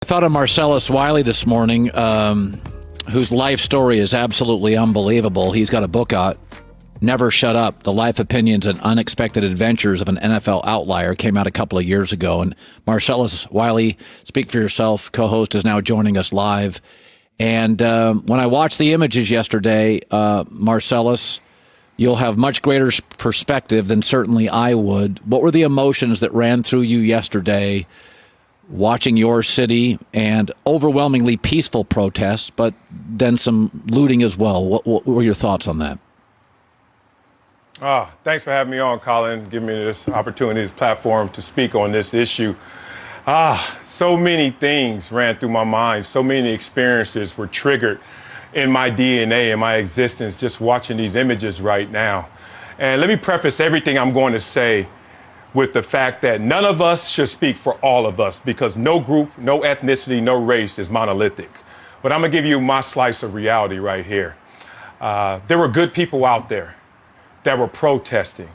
I thought of Marcellus Wiley this morning, whose life story is absolutely unbelievable. He's got a book out, Never Shut Up, The Life, Opinions, and Unexpected Adventures of an NFL Outlier, came out a couple of years ago. And Marcellus Wiley, Speak for Yourself, co-host, is now joining us live. And when I watched the images yesterday, Marcellus, you'll have much greater perspective than certainly I would. What were the emotions that ran through you yesterday watching your city and overwhelmingly peaceful protests, but then some looting as well? What were your thoughts on that? Thanks for having me on, Colin. Give me this opportunity, this platform to speak on this issue. So many things ran through my mind. So many experiences were triggered in my DNA, in my existence, just watching these images right now. And let me preface everything I'm going to say with the fact that none of us should speak for all of us, because no group, no ethnicity, no race is monolithic. But I'm going to give you my slice of reality right here. There were good people out there that were protesting.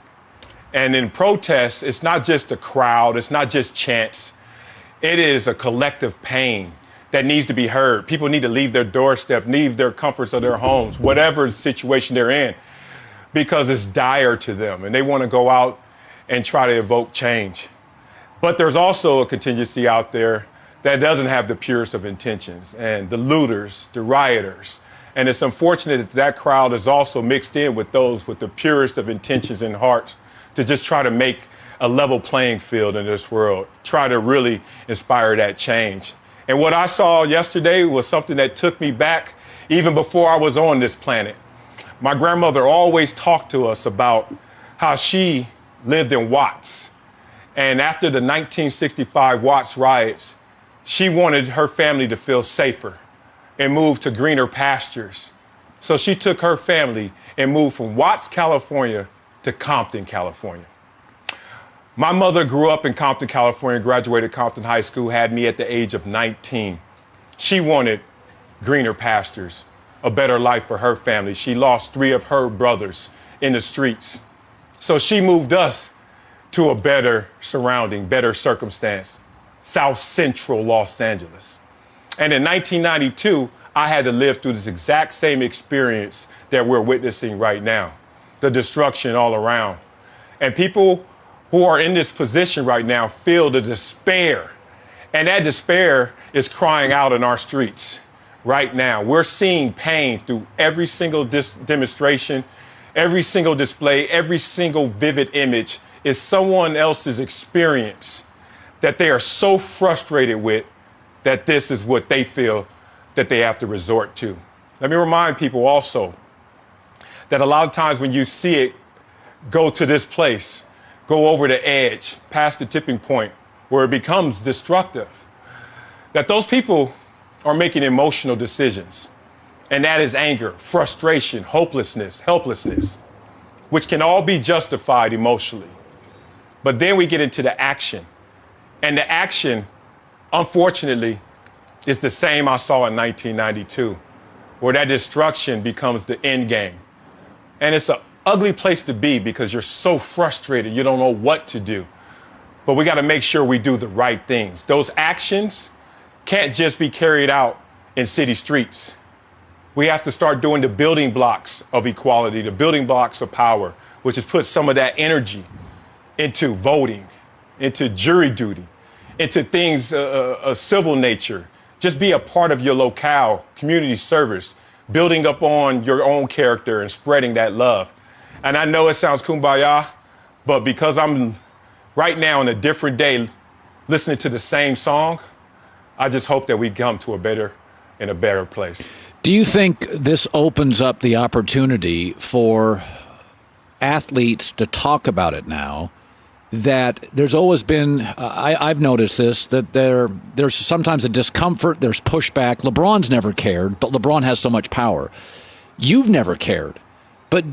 And in protests, it's not just a crowd, it's not just chants. It is a collective pain that needs to be heard. People need to leave their doorstep, leave their comforts of their homes, whatever situation they're in, because it's dire to them and they want to go out and try to evoke change. But there's also a contingency out there that doesn't have the purest of intentions, and the looters, the rioters. And it's unfortunate that that crowd is also mixed in with those with the purest of intentions and hearts to just try to make a level playing field in this world, try to really inspire that change. And what I saw yesterday was something that took me back even before I was on this planet. My grandmother always talked to us about how she lived in Watts. And after the 1965 Watts riots, she wanted her family to feel safer and move to greener pastures. So she took her family and moved from Watts, California to Compton, California. My mother grew up in Compton, California, graduated Compton High School, had me at the age of 19. She wanted greener pastures, a better life for her family. She lost 3 of her brothers in the streets. So she moved us to a better surrounding, better circumstance, South Central Los Angeles. And in 1992, I had to live through this exact same experience that we're witnessing right now, the destruction all around. And people who are in this position right now feel the despair. And that despair is crying out in our streets right now. We're seeing pain through every single demonstration, every single display, every single vivid image is someone else's experience that they are so frustrated with that this is what they feel that they have to resort to. Let me remind people also that a lot of times when you see it go to this place, go over the edge, past the tipping point where it becomes destructive, that those people are making emotional decisions. And that is anger, frustration, hopelessness, helplessness, which can all be justified emotionally. But then we get into the action. And the action, unfortunately, is the same I saw in 1992, where that destruction becomes the end game. And it's an ugly place to be because you're so frustrated, you don't know what to do. But we got to make sure we do the right things. Those actions can't just be carried out in city streets. We have to start doing the building blocks of equality, the building blocks of power, which is put some of that energy into voting, into jury duty, into things of civil nature. Just be a part of your locale, community service, building up on your own character and spreading that love. And I know it sounds kumbaya, but because I'm right now on a different day listening to the same song, I just hope that we come to a better place. Do you think this opens up the opportunity for athletes to talk about it now? That there's always been, I've noticed this, that there's sometimes a discomfort, there's pushback. LeBron's never cared, but LeBron has so much power. You've never cared, but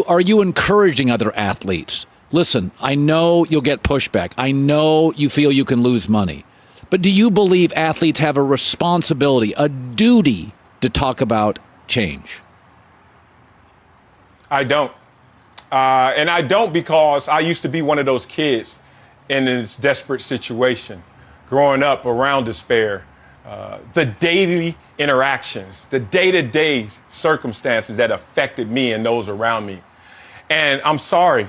are you encouraging other athletes? Listen, I know you'll get pushback. I know you feel you can lose money, but do you believe athletes have a responsibility, a duty to talk about change? I don't. And I don't because I used to be one of those kids in this desperate situation, growing up around despair, the daily interactions, the day-to-day circumstances that affected me and those around me. And I'm sorry,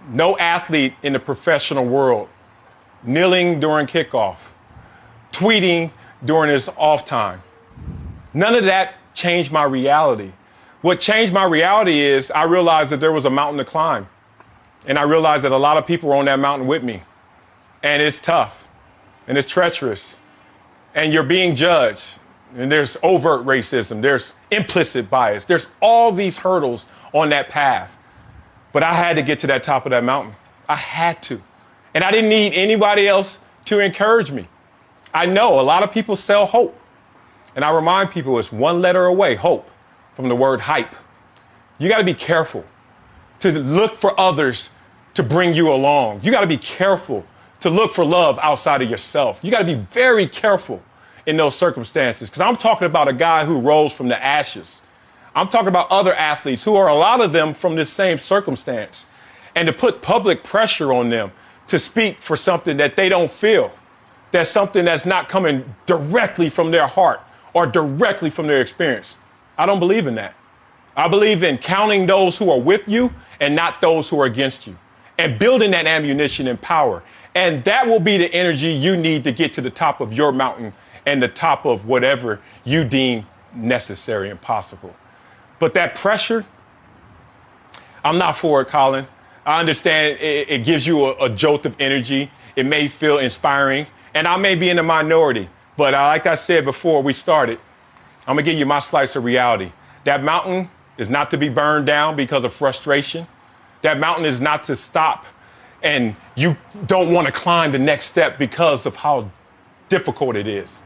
no athlete in the professional world kneeling during kickoff, tweeting during his off time. None of that changed my reality. What changed my reality is I realized that there was a mountain to climb. And I realized that a lot of people were on that mountain with me. And it's tough. And it's treacherous. And you're being judged. And there's overt racism. There's implicit bias. There's all these hurdles on that path. But I had to get to that top of that mountain. I had to. And I didn't need anybody else to encourage me. I know a lot of people sell hope. And I remind people it's one letter away, hope, from the word hype. You got to be careful to look for others to bring you along. You got to be careful to look for love outside of yourself. You got to be very careful in those circumstances, because I'm talking about a guy who rose from the ashes. I'm talking about other athletes who are, a lot of them, from this same circumstance, and to put public pressure on them to speak for something that they don't feel, that's something that's not coming directly from their heart or directly from their experience. I don't believe in that. I believe in counting those who are with you and not those who are against you, and building that ammunition and power. And that will be the energy you need to get to the top of your mountain and the top of whatever you deem necessary and possible. But that pressure, I'm not for it, Colin. I understand it gives you a jolt of energy. It may feel inspiring, and I may be in the minority. But like I said before we started, I'm going to give you my slice of reality. That mountain is not to be burned down because of frustration. That mountain is not to stop and you don't want to climb the next step because of how difficult it is.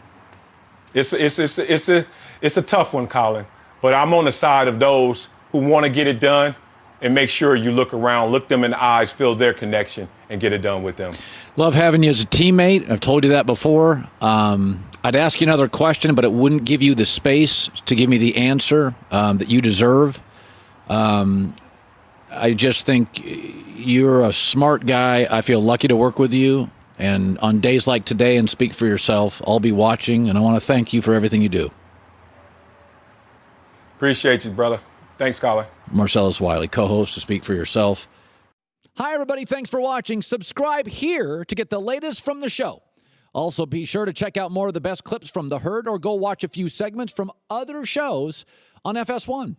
It's a tough one, Colin. But I'm on the side of those who want to get it done, and make sure you look around, look them in the eyes, feel their connection, and get it done with them. Love having you as a teammate. I've told you that before. I'd ask you another question, but it wouldn't give you the space to give me the answer that you deserve. I just think you're a smart guy. I feel lucky to work with you. And on days like today, and speak for yourself, I'll be watching, and I want to thank you for everything you do. Appreciate you, brother. Thanks, Colin. Marcellus Wiley, co-host to Speak for Yourself. Hi, everybody. Thanks for watching. Subscribe here to get the latest from the show. Also, be sure to check out more of the best clips from The Herd, or go watch a few segments from other shows on FS1.